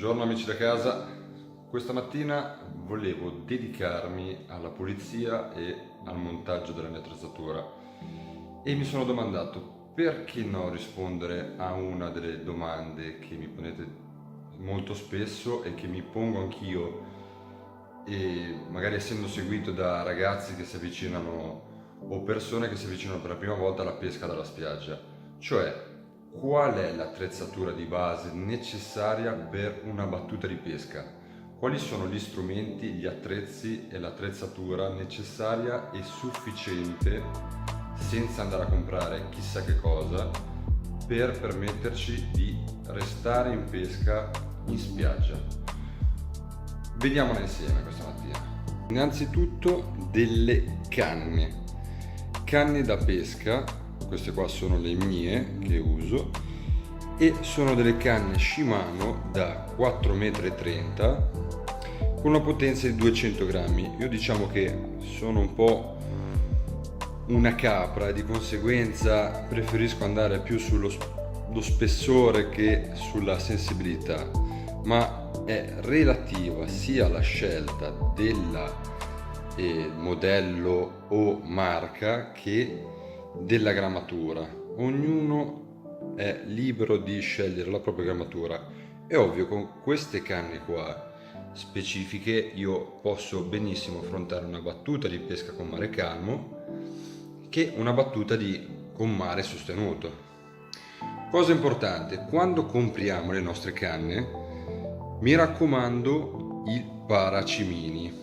Buongiorno amici da casa, questa mattina volevo dedicarmi alla pulizia e al montaggio della mia attrezzatura e mi sono domandato perché non rispondere a una delle domande che mi ponete molto spesso e che mi pongo anch'io, e magari essendo seguito da ragazzi che si avvicinano o persone che si avvicinano per la prima volta alla pesca dalla spiaggia, cioè qual è l'attrezzatura di base necessaria per una battuta di pesca? Quali sono gli strumenti, gli attrezzi e l'attrezzatura necessaria e sufficiente, senza andare a comprare chissà che cosa, per permetterci di restare in pesca in spiaggia? Vediamola insieme questa mattina. Innanzitutto delle canne da pesca. Queste qua sono le mie che uso e sono delle canne Shimano da 4,30 m con una potenza di 200 grammi. Io diciamo che sono un po' una capra e di conseguenza preferisco andare più sullo spessore che sulla sensibilità, ma è relativa sia alla scelta del modello o marca che della grammatura. Ognuno è libero di scegliere la propria grammatura. È ovvio, con queste canne qua specifiche io posso benissimo affrontare una battuta di pesca con mare calmo che una battuta con mare sostenuto. Cosa importante, quando compriamo le nostre canne, mi raccomando il paracimini,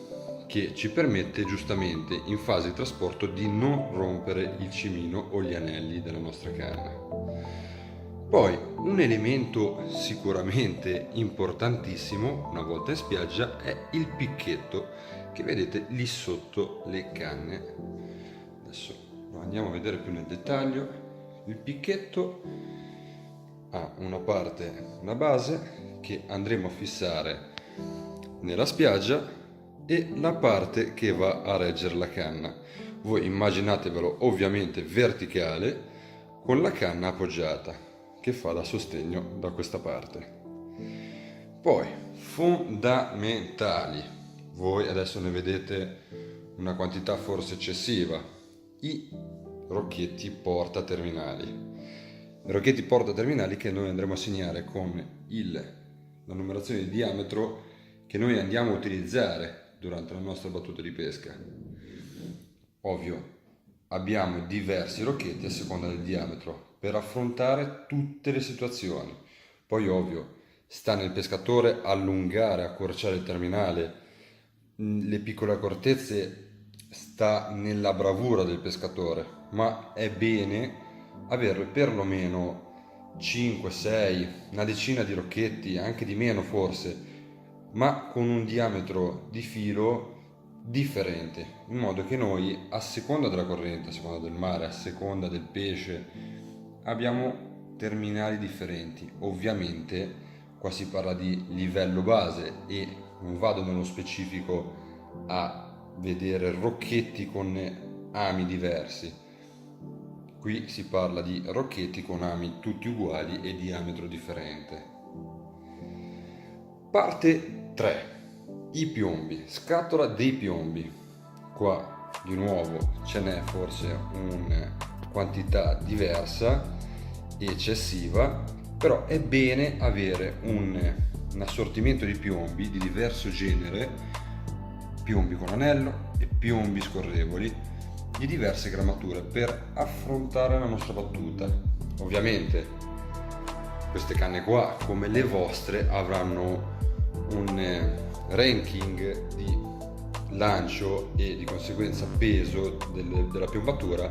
che ci permette giustamente in fase di trasporto di non rompere il cimino o gli anelli della nostra canna. Poi un elemento sicuramente importantissimo una volta in spiaggia è il picchetto che vedete lì sotto le canne. Adesso lo andiamo a vedere più nel dettaglio. Il picchetto ha una parte, una base che andremo a fissare nella spiaggia e la parte che va a reggere la canna. Voi immaginatevelo ovviamente verticale con la canna appoggiata che fa da sostegno da questa parte. Poi fondamentali, voi adesso ne vedete una quantità forse eccessiva, i rocchetti portaterminali. I rocchetti portaterminali che noi andremo a segnare con la numerazione di diametro che noi andiamo a utilizzare durante la nostra battuta di pesca. Ovvio, abbiamo diversi rocchetti a seconda del diametro per affrontare tutte le situazioni. Poi ovvio, sta nel pescatore allungare, accorciare il terminale. Le piccole accortezze sta nella bravura del pescatore, ma è bene avere perlomeno 5, 6, una decina di rocchetti, anche di meno forse, ma con un diametro di filo differente, in modo che noi, a seconda della corrente, a seconda del mare, a seconda del pesce, abbiamo terminali differenti. Ovviamente qua si parla di livello base e non vado nello specifico a vedere rocchetti con ami diversi. Qui si parla di rocchetti con ami tutti uguali e diametro differente. Parte 3. I piombi, scatola dei piombi. Qua di nuovo ce n'è forse una quantità diversa e eccessiva, però è bene avere un assortimento di piombi di diverso genere, piombi con anello e piombi scorrevoli di diverse grammature per affrontare la nostra battuta. Ovviamente queste canne qua, come le vostre, avranno un ranking di lancio e di conseguenza peso della piombatura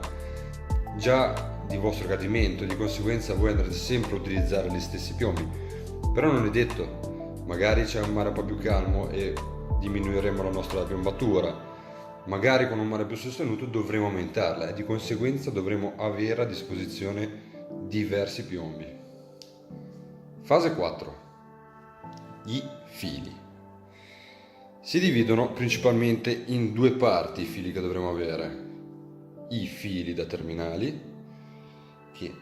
già di vostro gradimento, di conseguenza voi andrete sempre a utilizzare gli stessi piombi. Però non è detto, magari c'è un mare un po' più calmo e diminuiremo la nostra piombatura, magari con un mare più sostenuto dovremo aumentarla e di conseguenza dovremo avere a disposizione diversi piombi. Fase 4. I fili. Si dividono principalmente in due parti i fili che dovremo avere. I fili da terminali, che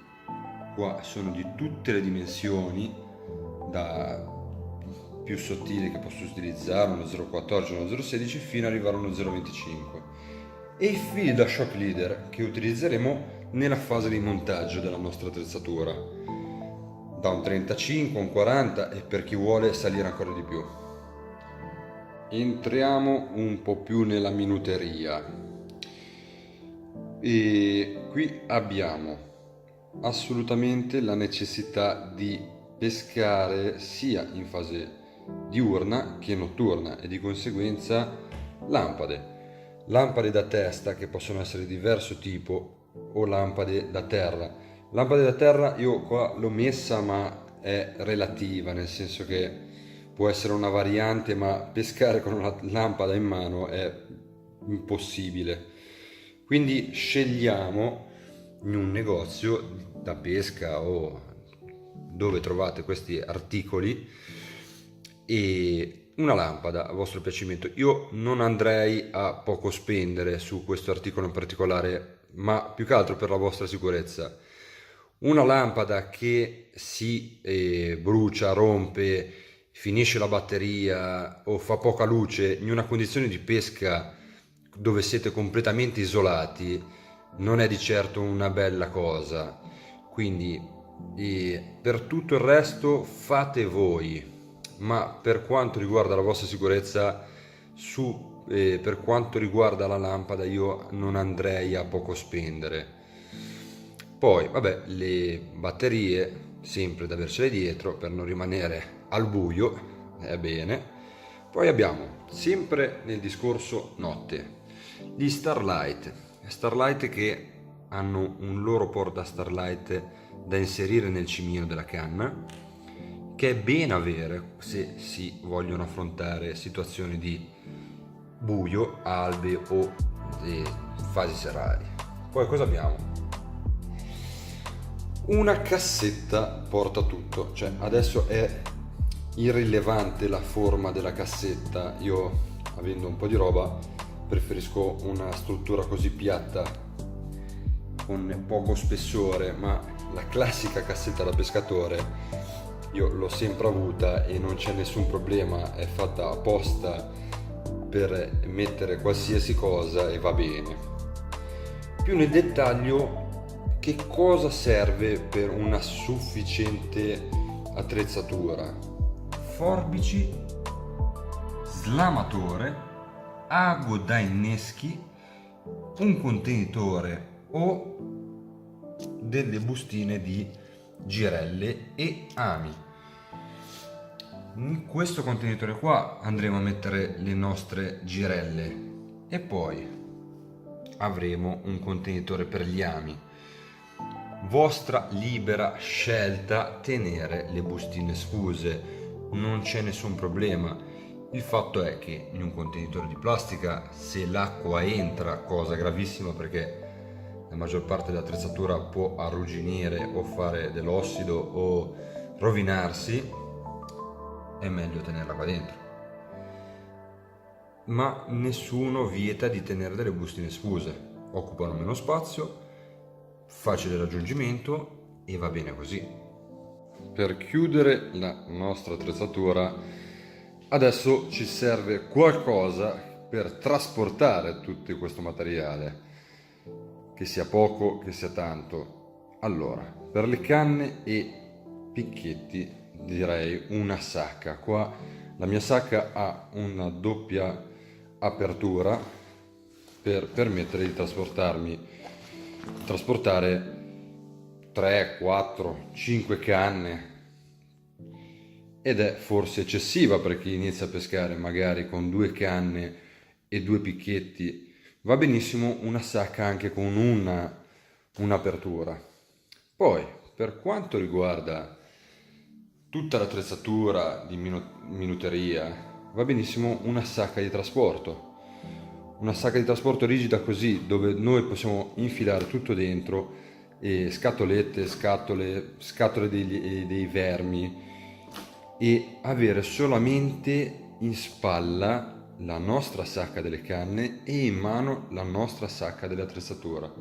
qua sono di tutte le dimensioni, da più sottili che posso utilizzare, uno 0,14, uno 0,16 fino ad arrivare a uno 0,25, e i fili da shock leader che utilizzeremo nella fase di montaggio della nostra attrezzatura, da un 35 a un 40 e per chi vuole salire ancora di più. Entriamo un po' più nella minuteria e qui abbiamo assolutamente la necessità di pescare sia in fase diurna che notturna e di conseguenza lampade da testa che possono essere di diverso tipo o lampade da terra. Lampade da terra io qua l'ho messa, ma è relativa, nel senso che può essere una variante, ma pescare con una lampada in mano è impossibile. Quindi scegliamo in un negozio da pesca o dove trovate questi articoli e una lampada a vostro piacimento. Io non andrei a poco spendere su questo articolo in particolare, ma più che altro per la vostra sicurezza. Una lampada che si brucia, rompe, finisce la batteria o fa poca luce in una condizione di pesca dove siete completamente isolati non è di certo una bella cosa. Quindi per tutto il resto fate voi, ma per quanto riguarda la vostra sicurezza, per quanto riguarda la lampada, io non andrei a poco spendere. Poi vabbè, le batterie sempre da avercele dietro per non rimanere al buio, è bene. Poi abbiamo sempre nel discorso notte gli Starlight che hanno un loro porta Starlight da inserire nel cimino della canna, che è bene avere se si vogliono affrontare situazioni di buio, albe o fasi serali. Poi cosa abbiamo? Una cassetta porta tutto, cioè adesso è irrilevante la forma della cassetta. Io, avendo un po' di roba, preferisco una struttura così piatta con poco spessore, ma la classica cassetta da pescatore io l'ho sempre avuta e non c'è nessun problema, è fatta apposta per mettere qualsiasi cosa e va bene. Più nel dettaglio, che cosa serve per una sufficiente attrezzatura? Forbici, slamatore, ago da inneschi, un contenitore o delle bustine di girelle e ami. In questo contenitore qua andremo a mettere le nostre girelle e poi avremo un contenitore per gli ami. Vostra libera scelta tenere le bustine sfuse, non c'è nessun problema. Il fatto è che in un contenitore di plastica, se l'acqua entra, cosa gravissima perché la maggior parte dell'attrezzatura può arrugginire o fare dell'ossido o rovinarsi, è meglio tenerla qua dentro. Ma nessuno vieta di tenere delle bustine sfuse, occupano meno spazio, facile raggiungimento e va bene così. Per chiudere la nostra attrezzatura adesso ci serve qualcosa per trasportare tutto questo materiale, che sia poco che sia tanto. Allora, per le canne e picchetti direi una sacca. Qua la mia sacca ha una doppia apertura per permettere di trasportare 3, 4, 5 canne, ed è forse eccessiva per chi inizia a pescare magari con 2 canne e 2 picchetti. Va benissimo una sacca anche con un'apertura. Poi per quanto riguarda tutta l'attrezzatura di minuteria, va benissimo una sacca di trasporto. Una sacca di trasporto rigida così, dove noi possiamo infilare tutto dentro, scatolette, scatole dei vermi, e avere solamente in spalla la nostra sacca delle canne e in mano la nostra sacca dell'attrezzatura,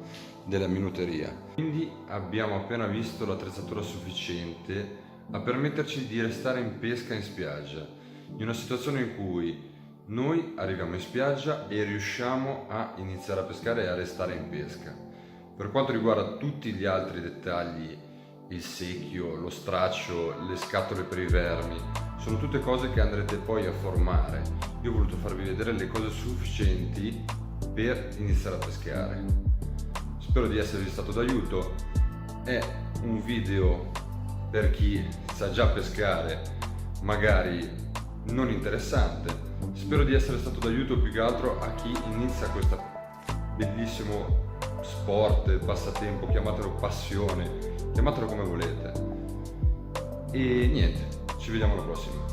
della minuteria. Quindi abbiamo appena visto l'attrezzatura sufficiente a permetterci di restare in pesca in spiaggia. in una situazione in cui noi arriviamo in spiaggia e riusciamo a iniziare a pescare e a restare in pesca. Per quanto riguarda tutti gli altri dettagli, il secchio, lo straccio, le scatole per i vermi, sono tutte cose che andrete poi a formare. Io ho voluto farvi vedere le cose sufficienti per iniziare a pescare. Spero di esservi stato d'aiuto. È un video per chi sa già pescare, magari non interessante. Spero di essere stato d'aiuto più che altro a chi inizia questo bellissimo sport, passatempo, chiamatelo passione, chiamatelo come volete. E niente, ci vediamo alla prossima.